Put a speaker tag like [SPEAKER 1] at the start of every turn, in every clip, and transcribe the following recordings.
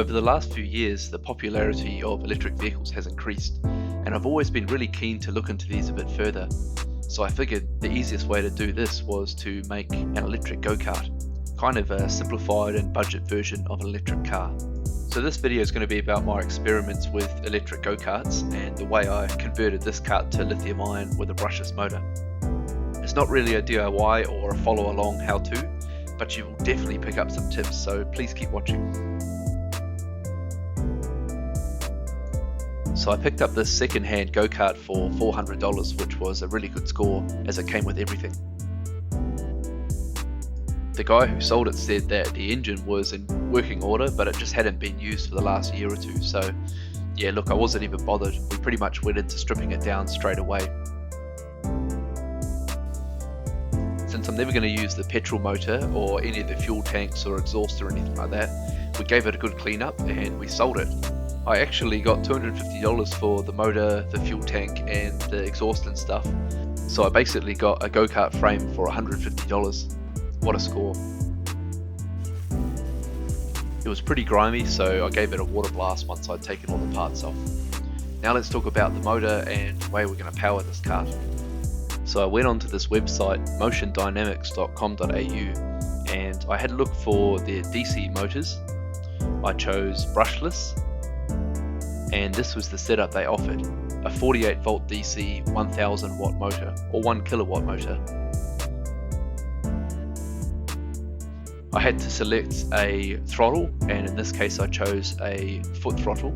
[SPEAKER 1] Over the last few years, the popularity of electric vehicles has increased, and I've always been really keen to look into these a bit further. So I figured the easiest way to do this was to make an electric go-kart, kind of a simplified and budget version of an electric car. So this video is going to be about my experiments with electric go-karts and the way I converted this kart to lithium ion with a brushless motor. It's not really a DIY or a follow along how-to, but you will definitely pick up some tips, so please keep watching. So I picked up this second-hand go-kart for $400, which was a really good score as it came with everything. The guy who sold it said that the engine was in working order, but it just hadn't been used for the last year or two. So yeah, look, I wasn't even bothered. We pretty much went into stripping it down straight away. Since I'm never going to use the petrol motor or any of the fuel tanks or exhaust or anything like that, we gave it a good clean up and we sold it. I actually got $250 for the motor, the fuel tank and the exhaust and stuff. So I basically got a go-kart frame for $150. What a score. It was pretty grimy, so I gave it a water blast once I'd taken all the parts off. Now let's talk about the motor and the way we're going to power this kart. So I went onto this website, motiondynamics.com.au, and I had a look for their DC motors. I chose brushless, and this was the setup they offered: a 48 volt DC 1000 watt motor, or 1 kilowatt motor. I had to select a throttle, and in this case I chose a foot throttle.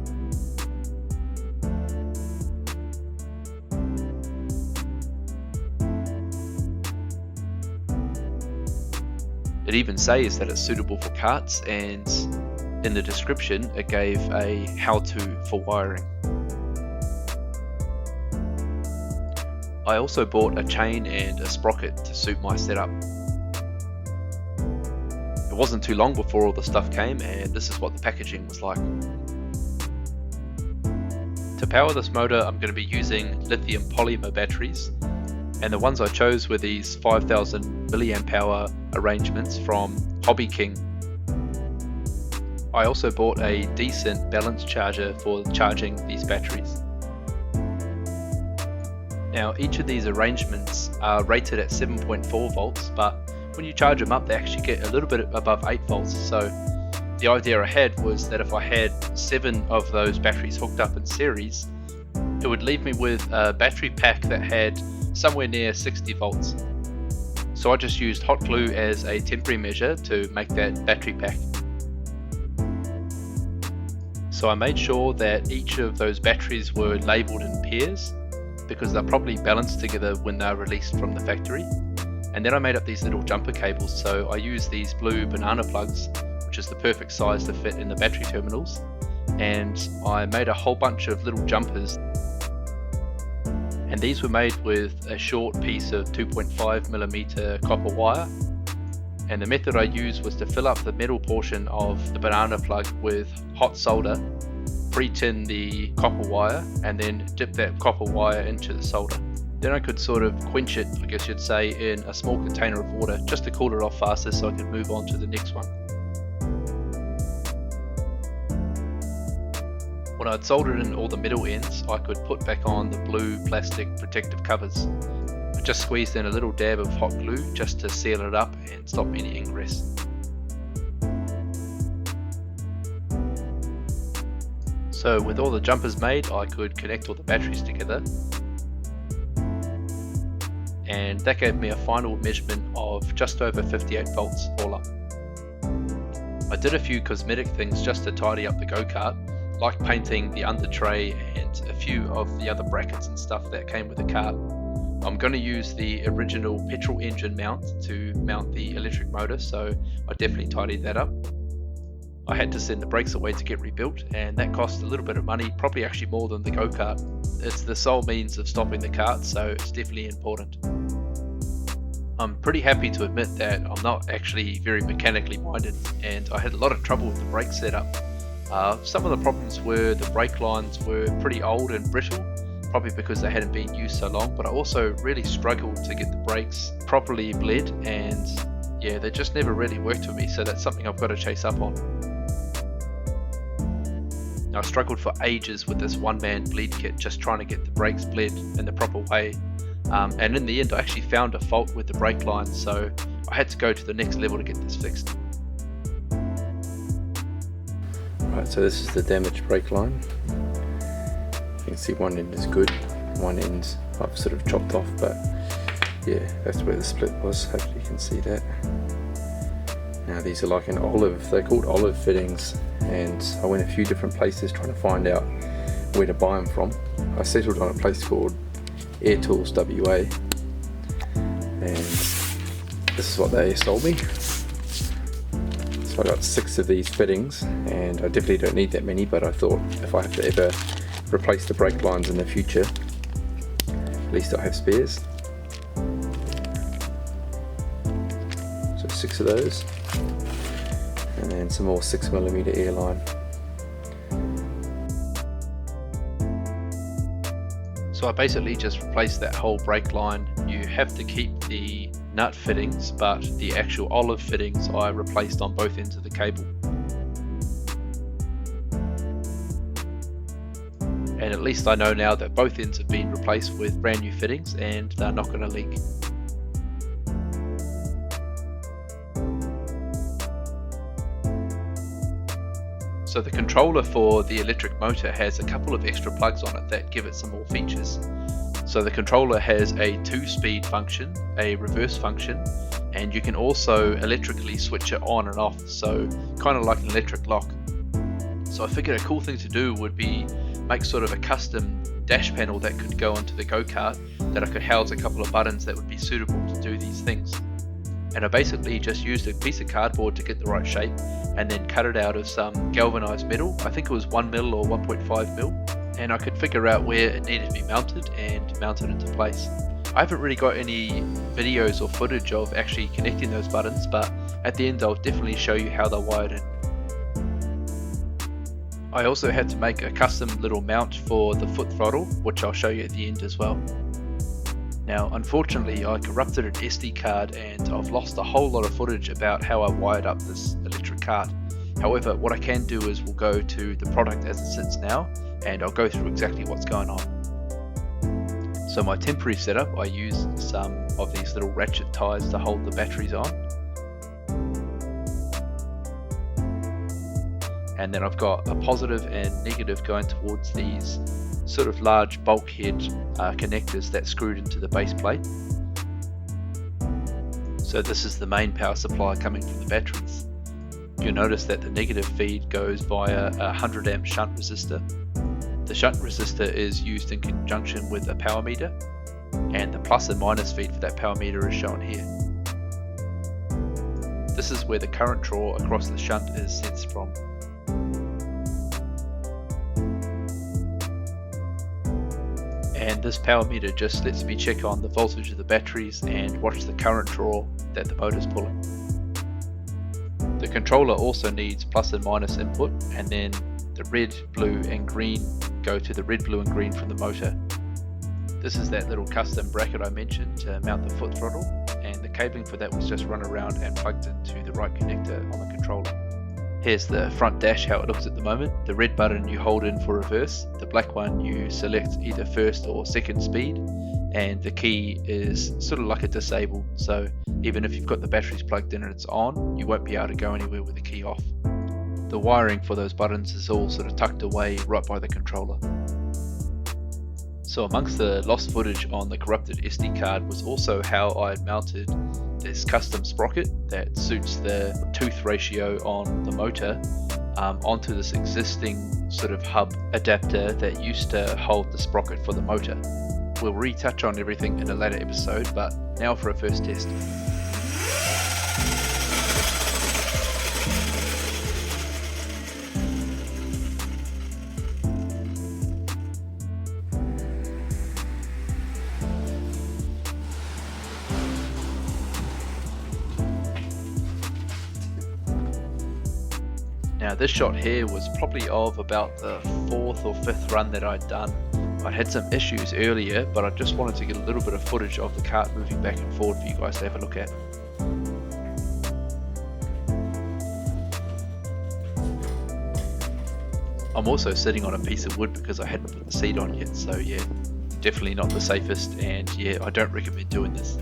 [SPEAKER 1] It even says that it's suitable for karts, and in the description it gave a how-to for wiring. I also bought a chain and a sprocket to suit my setup. It wasn't too long before all the stuff came, and this is what the packaging was like. To power this motor I'm going to be using lithium polymer batteries, and the ones I chose were these 5000 milliamp hour arrangements from Hobby King. I also bought a decent balance charger for charging these batteries. Now each of these arrangements are rated at 7.4 volts, but when you charge them up they actually get a little bit above 8 volts. So the idea I had was that if I had 7 of those batteries hooked up in series, it would leave me with a battery pack that had somewhere near 60 volts. So I just used hot glue as a temporary measure to make that battery pack. So I made sure that each of those batteries were labelled in pairs, because they're probably balanced together when they're released from the factory. And then I made up these little jumper cables, so I used these blue banana plugs, which is the perfect size to fit in the battery terminals, and I made a whole bunch of little jumpers, and these were made with a short piece of 2.5mm copper wire. And the method I used was to fill up the metal portion of the banana plug with hot solder, pre-tin the copper wire, and then dip that copper wire into the solder. Then I could sort of quench it, I guess you'd say, in a small container of water just to cool it off faster so I could move on to the next one. When I'd soldered in all the middle ends, I could put back on the blue plastic protective covers. I just squeezed in a little dab of hot glue just to seal it up and stop any ingress. So with all the jumpers made, I could connect all the batteries together, and that gave me a final measurement of just over 58 volts all up. I did a few cosmetic things just to tidy up the go-kart, like painting the under tray and a few of the other brackets and stuff that came with the kart. I'm going to use the original petrol engine mount to mount the electric motor, so I definitely tidied that up. I had to send the brakes away to get rebuilt, and that cost a little bit of money, probably actually more than the go-kart. It's the sole means of stopping the kart, so it's definitely important. I'm pretty happy to admit that I'm not actually very mechanically minded, and I had a lot of trouble with the brake setup. Some of the problems were the brake lines were pretty old and brittle, probably because they hadn't been used so long, but I also really struggled to get the brakes properly bled, and yeah, they just never really worked for me, so that's something I've got to chase up on. I struggled for ages with this one-man bleed kit, just trying to get the brakes bled in the proper way. And in the end, I actually found a fault with the brake line, so I had to go to the next level to get this fixed.
[SPEAKER 2] Right, so this is the damaged brake line. You can see one end is good, one end I've sort of chopped off, but yeah, that's where the split was. Hopefully you can see that. Now these are like an olive, they're called olive fittings, and I went a few different places trying to find out where to buy them from. I settled on a place called Air Tools WA, and this is what they sold me. So I got 6 of these fittings, and I definitely don't need that many, but I thought if I have to ever replace the brake lines in the future, at least I have spares. So 6 of those, and then some more 6mm airline.
[SPEAKER 1] So I basically just replaced that whole brake line. You have to keep the nut fittings, but the actual olive fittings I replaced on both ends of the cable. And at least I know now that both ends have been replaced with brand new fittings and they're not going to leak. So the controller for the electric motor has a couple of extra plugs on it that give it some more features. So the controller has a 2-speed function, a reverse function, and you can also electrically switch it on and off, so kind of like an electric lock. So I figured a cool thing to do would be make sort of a custom dash panel that could go onto the go-kart, that I could house a couple of buttons that would be suitable to do these things. And I basically just used a piece of cardboard to get the right shape, and then cut it out of some galvanized metal. I think it was 1mm or 1.5mm, and I could figure out where it needed to be mounted and mount it into place. I haven't really got any videos or footage of actually connecting those buttons, but at the end I'll definitely show you how they're wired in. I also had to make a custom little mount for the foot throttle, which I'll show you at the end as well. Now, unfortunately, I corrupted an SD card and I've lost a whole lot of footage about how I wired up this electric kart. However, what I can do is we'll go to the product as it sits now, and I'll go through exactly what's going on. So my temporary setup, I used some of these little ratchet ties to hold the batteries on. And then I've got a positive and negative going towards these sort of large bulkhead connectors that screwed into the base plate. So this is the main power supply coming from the batteries. You'll notice that the negative feed goes via a 100 amp shunt resistor. The shunt resistor is used in conjunction with a power meter, and the plus and minus feed for that power meter is shown here. This is where the current draw across the shunt is sensed from. And this power meter just lets me check on the voltage of the batteries and watch the current draw that the motor's pulling. The controller also needs plus and minus input, and then the red, blue and green go to the red, blue and green from the motor. This is that little custom bracket I mentioned to mount the foot throttle, and the cabling for that was just run around and plugged into the right connector on the controller. Here's the front dash, how it looks at the moment. The red button you hold in for reverse, the black one you select either first or second speed, and the key is sort of like a disable, so even if you've got the batteries plugged in and it's on, you won't be able to go anywhere with the key off. The wiring for those buttons is all sort of tucked away right by the controller. So amongst the lost footage on the corrupted SD card was also how I mounted this custom sprocket that suits the tooth ratio on the motor onto this existing sort of hub adapter that used to hold the sprocket for the motor. We'll retouch on everything in a later episode, but now for a first test. Now this shot here was probably of about the 4th or 5th run that I'd done. I'd had some issues earlier, but I just wanted to get a little bit of footage of the kart moving back and forward for you guys to have a look at. I'm also sitting on a piece of wood because I hadn't put the seat on yet, so yeah, definitely not the safest, and yeah, I don't recommend doing this.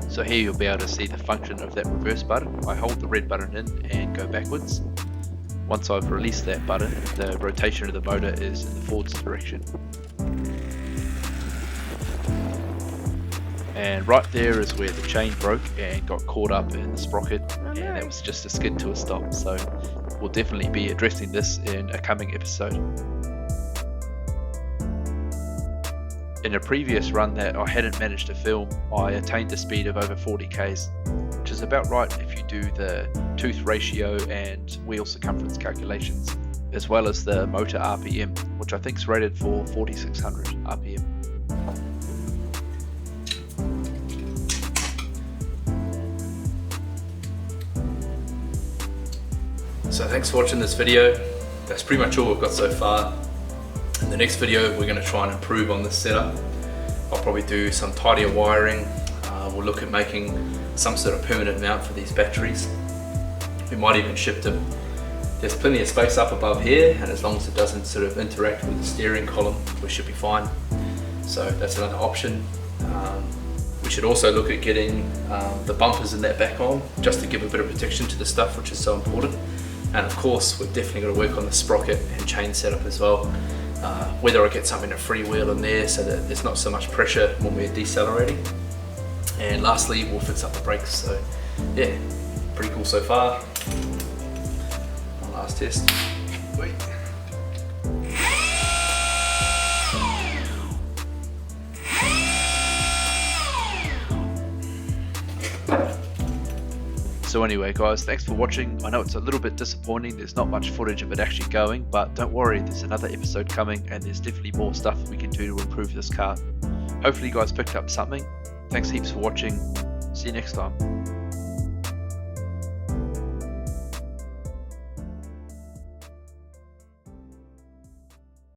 [SPEAKER 1] So here you'll be able to see the function of that reverse button. I hold the red button in and go backwards. Once I've released that button, the rotation of the motor is in the forwards direction. And right there is where the chain broke and got caught up in the sprocket, and that was just a skid to a stop. So we'll definitely be addressing this in a coming episode. In a previous run that I hadn't managed to film, I attained a speed of over 40 k's, which is about right if you do the tooth ratio and wheel circumference calculations, as well as the motor RPM, which I think is rated for 4600 RPM. So thanks for watching this video. That's pretty much all we've got so far. In the next video, we're going to try and improve on this setup. I'll probably do some tidier wiring. We'll look at making some sort of permanent mount for these batteries. We might even shift them. There's plenty of space up above here, and as long as it doesn't sort of interact with the steering column, we should be fine. So that's another option. We should also look at getting the bumpers in that back on, just to give a bit of protection to the stuff, which is so important. And of course, we've definitely got to work on the sprocket and chain setup as well. Whether I get something to freewheel in there so that there's not so much pressure when we're decelerating. And lastly, we'll fix up the brakes. So yeah, pretty cool so far. One last test. Wait. So anyway guys, thanks for watching. I know it's a little bit disappointing, there's not much footage of it actually going, but don't worry, there's another episode coming and there's definitely more stuff we can do to improve this car. Hopefully you guys picked up something. Thanks heaps for watching. See you next time.